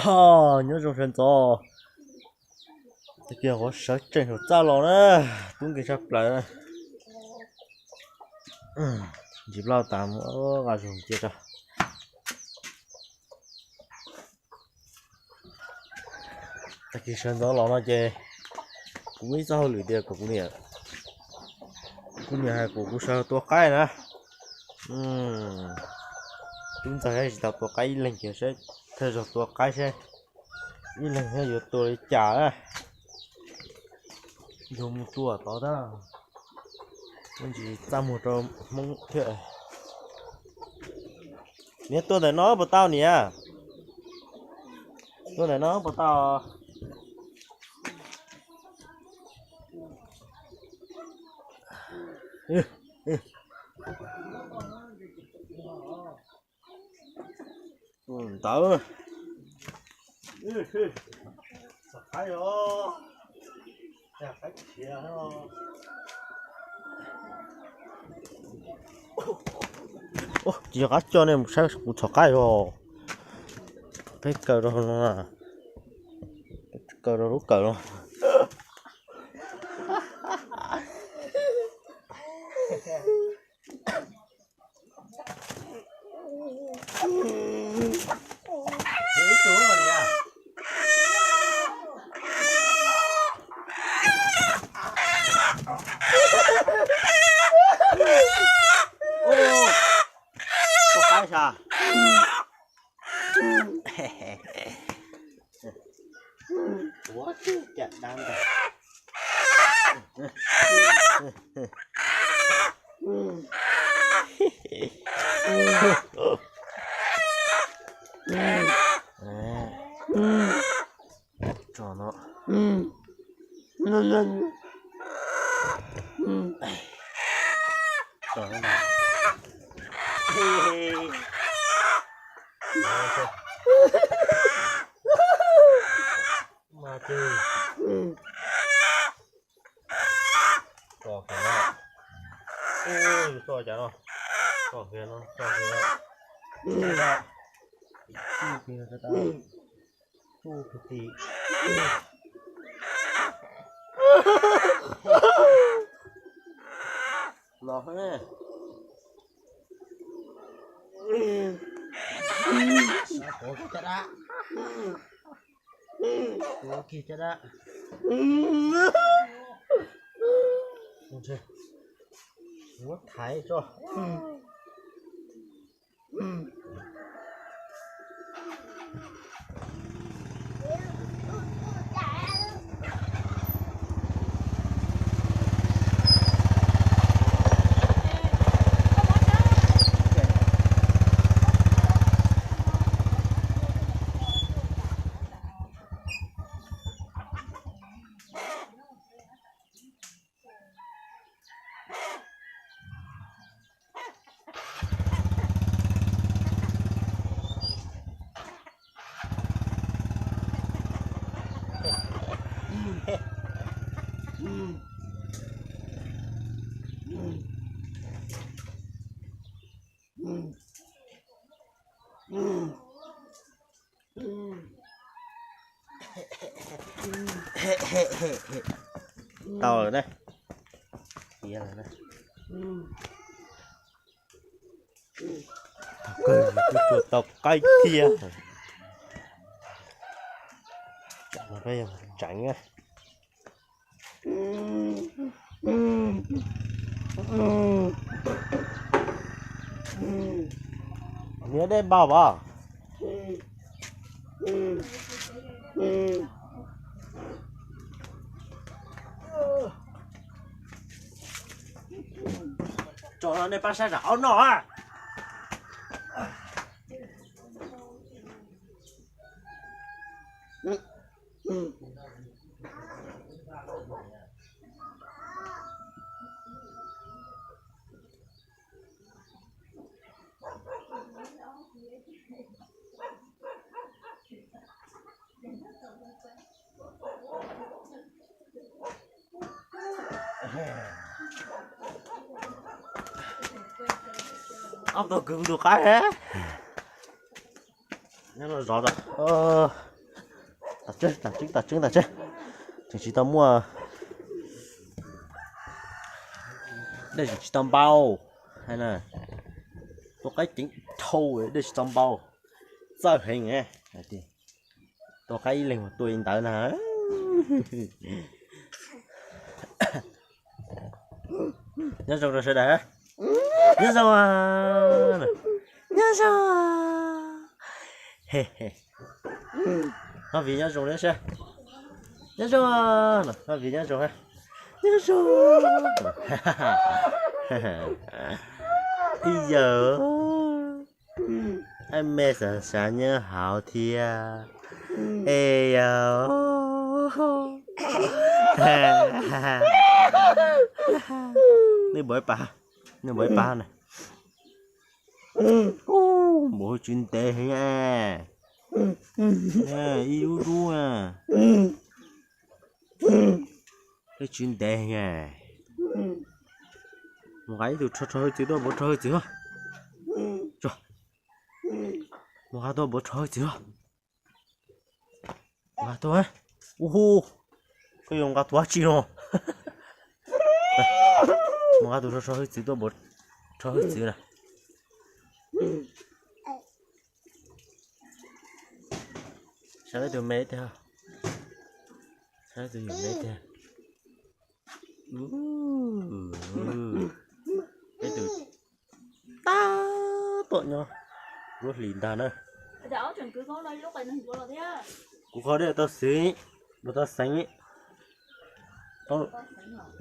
nhớ trong sân gió cái kia có sợ trên hồ ta lò nữa cũng cái sắp lại dịp lao tạm ở gà dùng kia ra cái kia sân gió lò nó chơi cũng ít sao lưỡi đeo của cũng nhà cũng sao tua cái nữa chúng ta hay tập tua cái lên kia sẽ theo dõi tua cái sẽ đi lên theo dõi tua trả á dùng tua to đó mình chỉ ra một trò mông thiệt nếu tôi để nó bắt tao nè tôi để nó bắt tao tao cái rồi cái kia nó chỉ có cho nên sẽ cũng cho cái rồi cái cờ đó nó cái cờ đó lúc cờ luôn sao quá chặt đang rồi cho nó cho nó mà chơi còn cái nào ôi to chả nó còn cái nó còn cái nào cái kia cái ta thu cái gì lọt hết có cái chả đã có cái chả đã không chơi muốn thái cho tao rồi đây kia này đây cười cái chuột tao cái kia mà bây giờ tránh á nhớ đến bao bao cho nó này bắt sai ráo nó à ông tôi cứng được cái hết nó rõ rồi Tạt trứng chỉ tao mua đây chỉ tao bao hay là có cái chính thâu ấy đây chỉ tao bao sao hình nghe thì có cái liền một tuổi tới nè nhớ rồi sẽ đấy nhớ rồi he he nó vì nhớ rồi đấy sao nhớ rồi nó vì nhớ rồi nhớ rồi bây giờ anh mẹ sợ sợ nhớ hảo thì ê yo nó bởi ba này bộ chuyện tệ nha yêu đua à cái chuyện tệ nha một cái từ chơi chứ đâu bộ chơi chứ cho một cái tôi bộ chơi chứ một cái tôi cái dùng cái tôi chi rồi một cái tôi chơi chứ tôi bộ chơi chứ này sao cái tôi mệt thế sao tôi dùng mệt thế cái từ ta tội nhau rút lìn ta nữa đó trường cứ có lấy lúc này nó là thế á cũng có đấy tao xí nó tao sánh ấy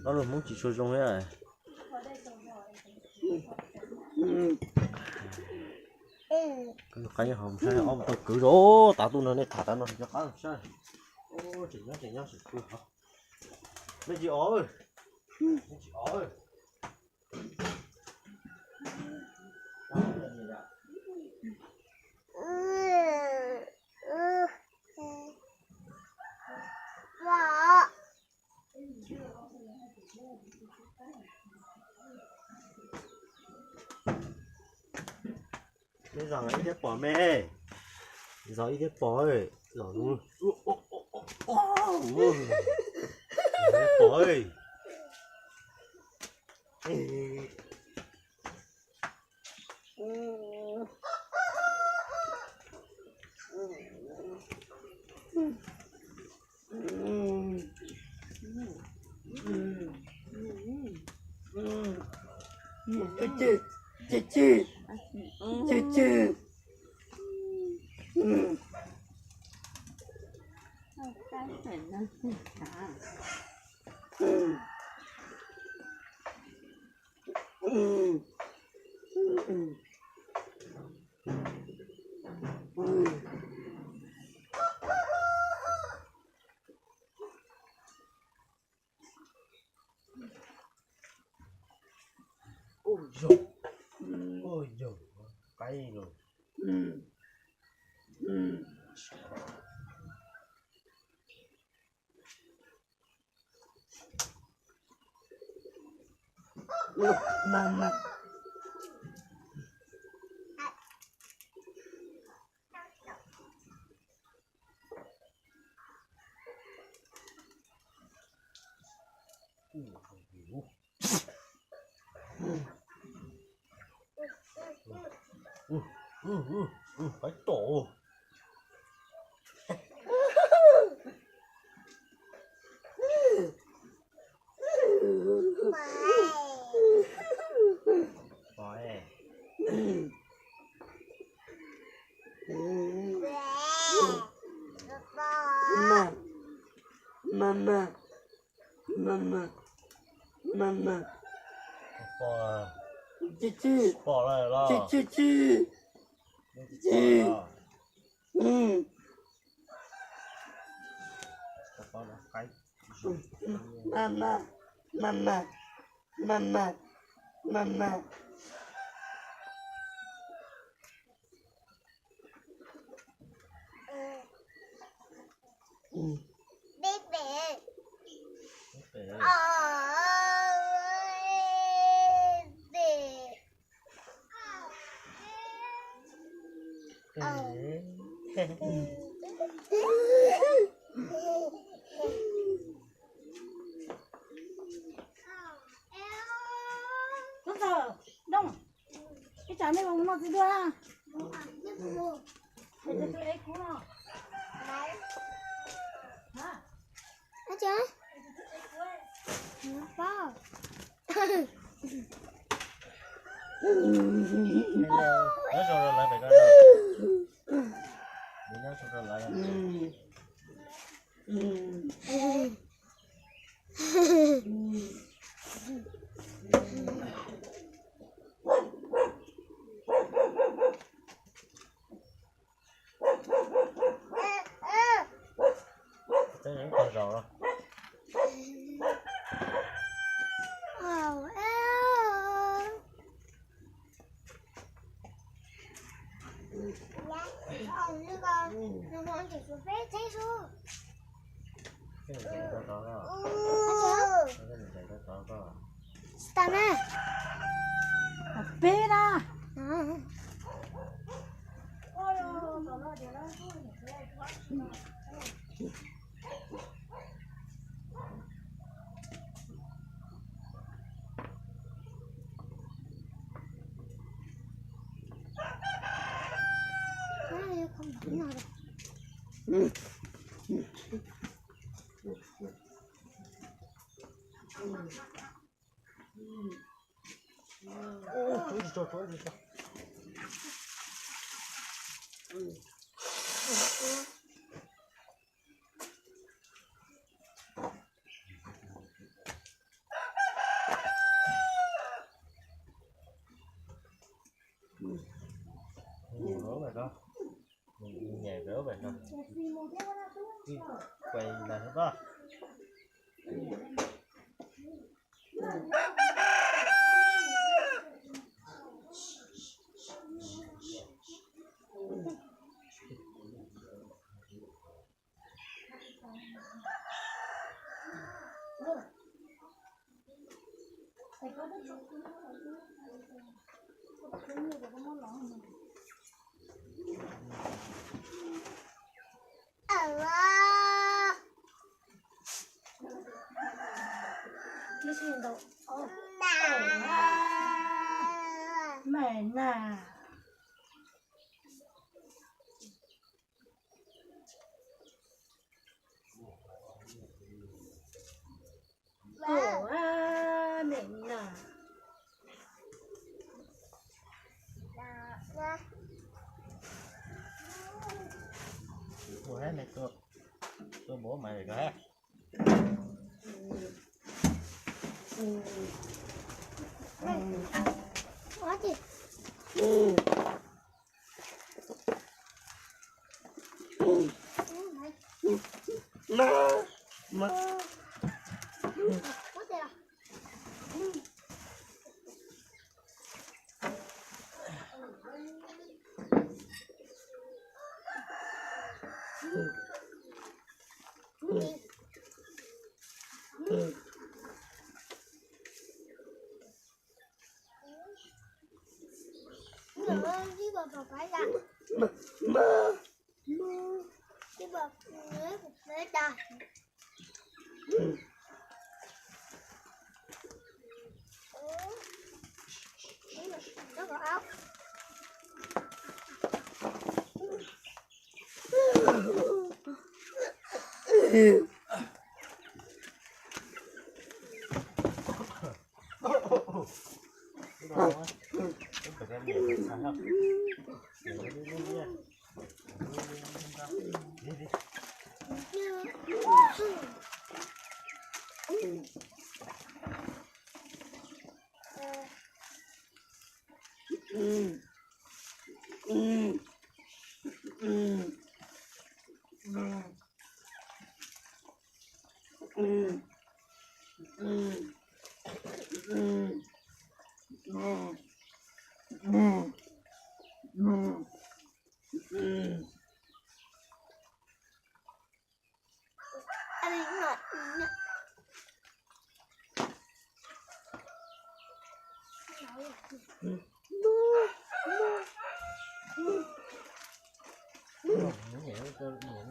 nó là muốn chỉ cho trong ấy à cái hồng sai ông tao cứ đó tao tu nó này thả tao nó cho khá là sai ô chỉ nhá sự cứ hả mấy chị ơi cái rằng ấy đẹp bỏ mẹ rồi ít đẹp bỏ rồi luôn đẹp bỏ ơi Chị cái này nó hả ôi dồi cái rồi Mama. phải tổ Mama. bỏ Chị. bỏ lại lo Chị. bỏ là cái Mama. Tới những con rồi đó. Cái này chạy có đó. Cái này chạy có đó. Espera. Không đúng nào đâu. Ôi trời ơi. Nhiều rớ vậy đó. Mình nhẹ rớ vậy đó. Quay là hết đó. Mẹ nà. Ủa mẹ nà. Ủa hết này tôi bố mày rồi hết. Quá chị. Ma. Quá chị à. Cái bờ phải ra. Cái bờ phải ra. Nó có áo. Anh ấy ngọt. Những